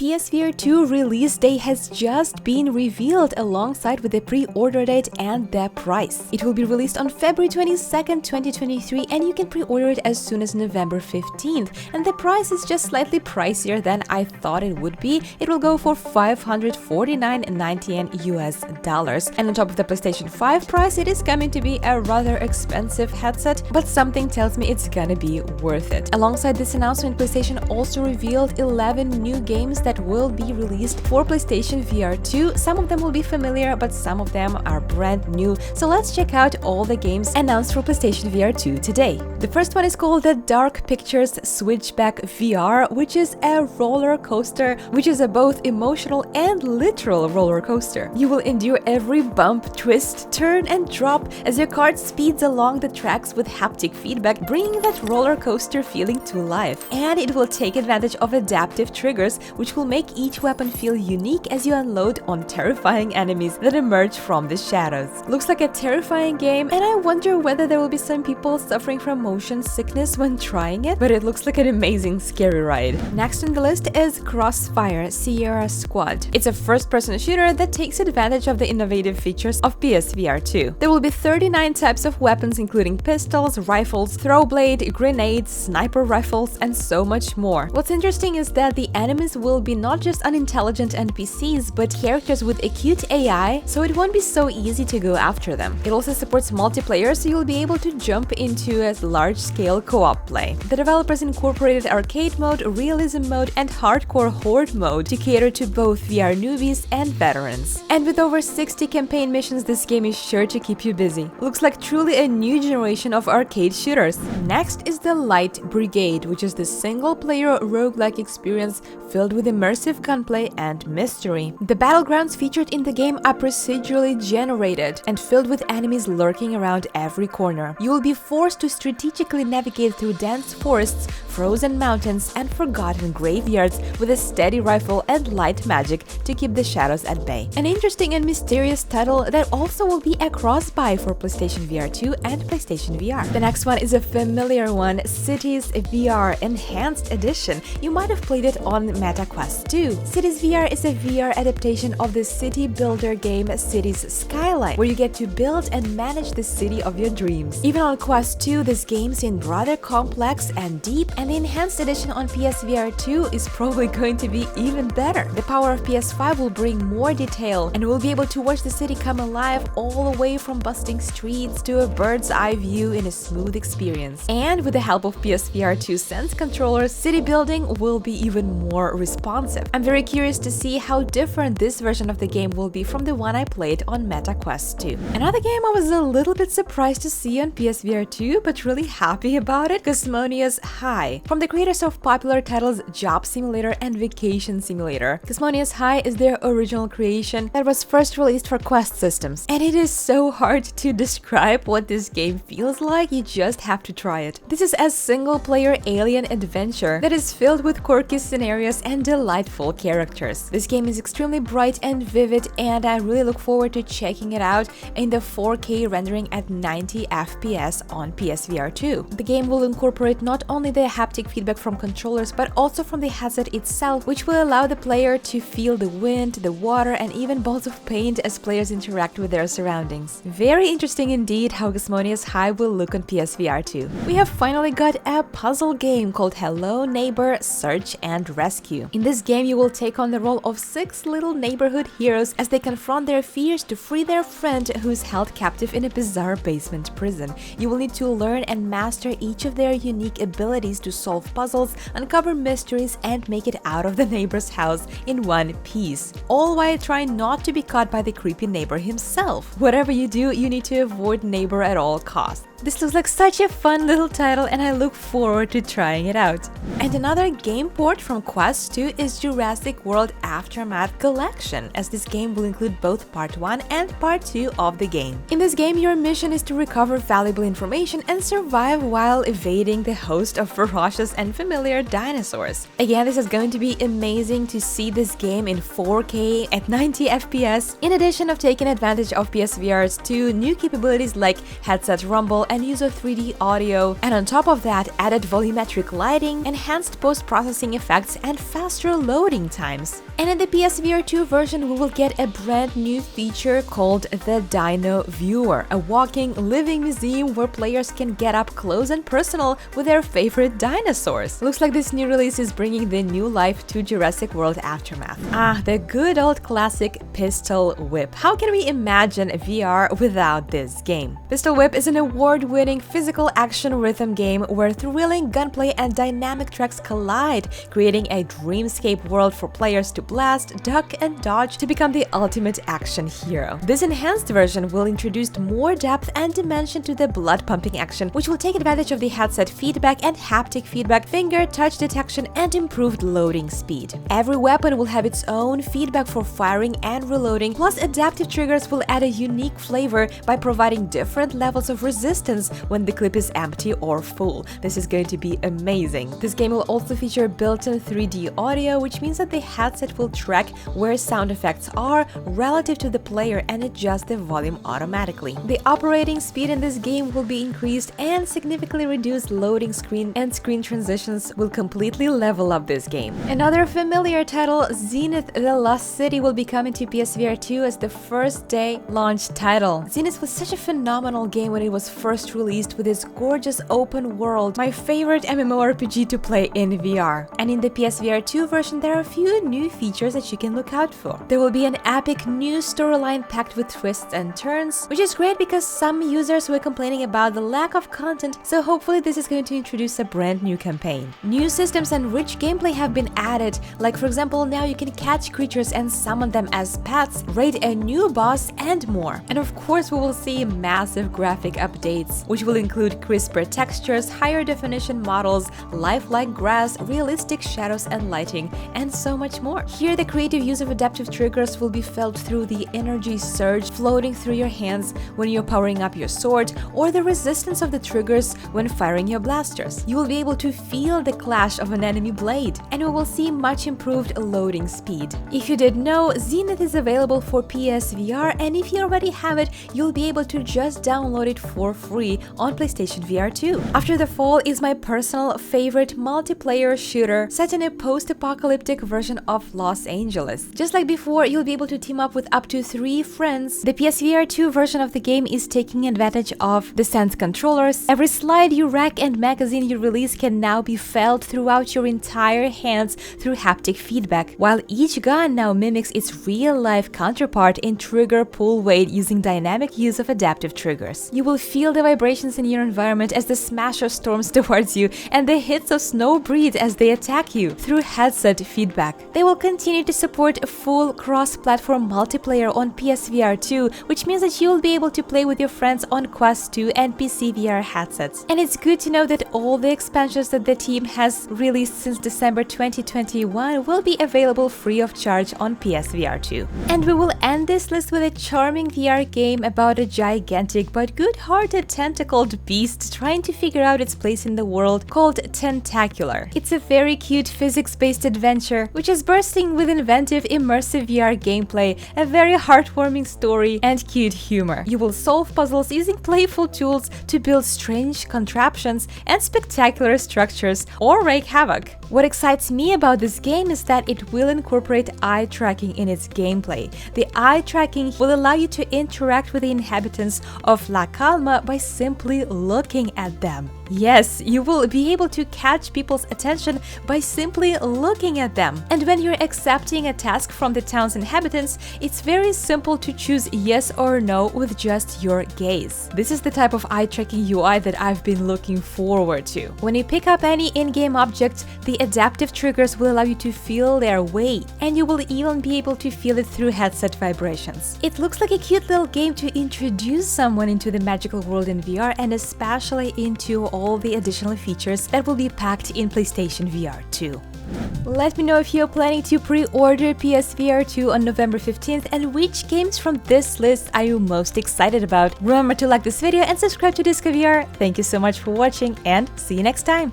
PSVR2 release date has just been revealed alongside with the pre-order date and the price. It will be released on February 22nd, 2023, and you can pre-order it as soon as November 15th. And the price is just slightly pricier than I thought it would be. It will go for $549.99 US. And on top of the PlayStation 5 price, it is coming to be a rather expensive headset, but something tells me it's gonna be worth it. Alongside this announcement, PlayStation also revealed 11 new games that will be released for PlayStation VR2. Some of them will be familiar, but some of them are brand new. So let's check out all the games announced for PlayStation VR2 today. The first one is called the Dark Pictures Switchback VR, which is a roller coaster, which is a both emotional and literal roller coaster. You will endure every bump, twist, turn, and drop as your cart speeds along the tracks with haptic feedback, bringing that roller coaster feeling to life. And it will take advantage of adaptive triggers, which will make each weapon feel unique as you unload on terrifying enemies that emerge from the shadows. Looks like a terrifying game, and I wonder whether there will be some people suffering from motion sickness when trying it, but it looks like an amazing scary ride. Next on the list is Crossfire Sierra Squad. It's a first-person shooter that takes advantage of the innovative features of PSVR2. There will be 39 types of weapons, including pistols, rifles, throwblade, grenades, sniper rifles, and so much more. What's interesting is that the enemies will be not just unintelligent NPCs, but characters with acute AI, so it won't be so easy to go after them. It also supports multiplayer, so you'll be able to jump into a large-scale co-op play. The developers incorporated arcade mode, realism mode, and hardcore horde mode to cater to both VR newbies and veterans. And with over 60 campaign missions, this game is sure to keep you busy. Looks like truly a new generation of arcade shooters. Next is the Light Brigade, which is the single-player roguelike experience filled with immersive gunplay and mystery. The battlegrounds featured in the game are procedurally generated and filled with enemies lurking around every corner. You will be forced to strategically navigate through dense forests, frozen mountains, and forgotten graveyards with a steady rifle and light magic to keep the shadows at bay. An interesting and mysterious title that also will be a cross-buy for PlayStation VR2 and PlayStation VR. The next one is a familiar one, Cities VR Enhanced Edition. You might have played it on Meta Quest 2. Cities VR is a VR adaptation of the city builder game Cities Skyline, where you get to build and manage the city of your dreams. Even on Quest 2, this game seemed rather complex and deep, and the Enhanced Edition on PSVR2 is probably going to be even better. The power of PS5 will bring more detail, and we'll be able to watch the city come alive all the way from bustling streets to a bird's eye view in a smooth experience. And with the help of PSVR2 Sense controller, city building will be even more responsive. I'm very curious to see how different this version of the game will be from the one I played on Meta Quest 2. Another game I was a little bit surprised to see on PSVR2, but really happy about it, Cosmonious High. From the creators of popular titles Job Simulator and Vacation Simulator, Cosmonious High is their original creation that was first released for Quest systems. And it is so hard to describe what this game feels like, you just have to try it. This is a single-player alien adventure that is filled with quirky scenarios and delightful characters. This game is extremely bright and vivid, and I really look forward to checking it out in the 4K rendering at 90 FPS on PSVR2. The game will incorporate not only the haptic feedback from controllers, but also from the headset itself, which will allow the player to feel the wind, the water, and even balls of paint as players interact with their surroundings. Very interesting indeed how Cosmonious High will look on PSVR2. We have finally got a puzzle game called Hello Neighbor Search and Rescue. In this game, you will take on the role of 6 little neighborhood heroes as they confront their fears to free their friend who's held captive in a bizarre basement prison. You will need to learn and master each of their unique abilities to solve puzzles, uncover mysteries, and make it out of the neighbor's house in one piece, all while trying not to be caught by the creepy neighbor himself. Whatever you do, you need to avoid neighbor at all costs. This looks like such a fun little title, and I look forward to trying it out. And another game port from Quest 2 is Jurassic World Aftermath Collection, as this game will include both Part 1 and Part 2 of the game. In this game, your mission is to recover valuable information and survive while evading the host of ferocious and familiar dinosaurs. Again, this is going to be amazing to see this game in 4K at 90 FPS, in addition of taking advantage of PSVR's 2 new capabilities like headset rumble and use of 3D audio, and on top of that, added volumetric lighting, enhanced post-processing effects, and faster loading times. And in the PSVR2 version, we will get a brand new feature called the Dino Viewer, a walking, living museum where players can get up close and personal with their favorite dinosaurs. Looks like this new release is bringing the new life to Jurassic World Aftermath. Ah, the good old classic Pistol Whip. How can we imagine VR without this game? Pistol Whip is an award-winning physical action rhythm game where thrilling gunplay and dynamic tracks collide, creating a dreamscape world for players to blast, duck, and dodge to become the ultimate action hero. This enhanced version will introduce more depth and dimension to the blood-pumping action, which will take advantage of the headset feedback and haptic feedback, finger touch detection, and improved loading speed. Every weapon will have its own feedback for firing and reloading, plus adaptive triggers will add a unique flavor by providing different levels of resistance when the clip is empty or full. This is going to be amazing. This game will also feature built-in 3D audio, which means that the headset will track where sound effects are relative to the player and adjust the volume automatically. The operating speed in this game will be increased, and significantly reduced loading screen and screen transitions will completely level up this game. Another familiar title, Zenith The Lost City, will be coming to PSVR2 as the first day launch title. Zenith was such a phenomenal game when it was first released, with its gorgeous open world, my favorite MMORPG to play in VR. And in the PSVR2 version, there are a few new features that you can look out for. There will be an epic new storyline packed with twists and turns, which is great because some users were complaining about the lack of content, so hopefully this is going to introduce a brand new campaign. New systems and rich gameplay have been added, like for example, now you can catch creatures and summon them as pets, raid a new boss, and more. And of course, we will see massive graphic updates, which will include crisper textures, higher definition models, lifelike grass, realistic shadows and lighting, and so much more. Here, the creative use of adaptive triggers will be felt through the energy surge floating through your hands when you're powering up your sword, or the resistance of the triggers when firing your blasters. You will be able to feel the clash of an enemy blade, and we will see much improved loading speed. If you didn't know, Zenith is available for PSVR, and if you already have it, you'll be able to just download it for free on PlayStation VR 2. After the Fall is my personal favorite multiplayer shooter set in a post-apocalyptic version of Los Angeles. Just like before, you'll be able to team up with up to 3 friends. The PSVR 2 version of the game is taking advantage of the Sense controllers. Every slide you rack and magazine you release can now be felt throughout your entire hands through haptic feedback, while each gun now mimics its real-life counterpart in trigger pull weight using dynamic use of adaptive triggers. You will feel the vibrations in your environment as the smasher storms towards you, and the hits of snow breathe as they attack you through headset feedback. They will continue to support full cross-platform multiplayer on PSVR 2, which means that you will be able to play with your friends on Quest 2 and PC VR headsets. And it's good to know that all the expansions that the team has released since December 2021 will be available free of charge on PSVR 2. And we will end this list with a charming VR game about a gigantic but good-hearted tentacled beast trying to figure out its place in the world called Tentacular. It's a very cute physics-based adventure which is bursting with inventive, immersive VR gameplay, a very heartwarming story, and cute humor. You will solve puzzles using playful tools to build strange contraptions and spectacular structures or wreak havoc. What excites me about this game is that it will incorporate eye tracking in its gameplay. The eye tracking will allow you to interact with the inhabitants of La Calma by simply looking at them. Yes, you will be able to catch people's attention by simply looking at them. And when you're accepting a task from the town's inhabitants, it's very simple to choose yes or no with just your gaze. This is the type of eye-tracking UI that I've been looking forward to. When you pick up any in-game object, the adaptive triggers will allow you to feel their weight, and you will even be able to feel it through headset vibrations. It looks like a cute little game to introduce someone into the magical world in VR, and especially into all the additional features that will be packed in PlayStation VR 2. Let me know if you're planning to pre-order PSVR 2 on November 15th and which games from this list are you most excited about. Remember to like this video and subscribe to Disco VR. Thank you so much for watching, and see you next time!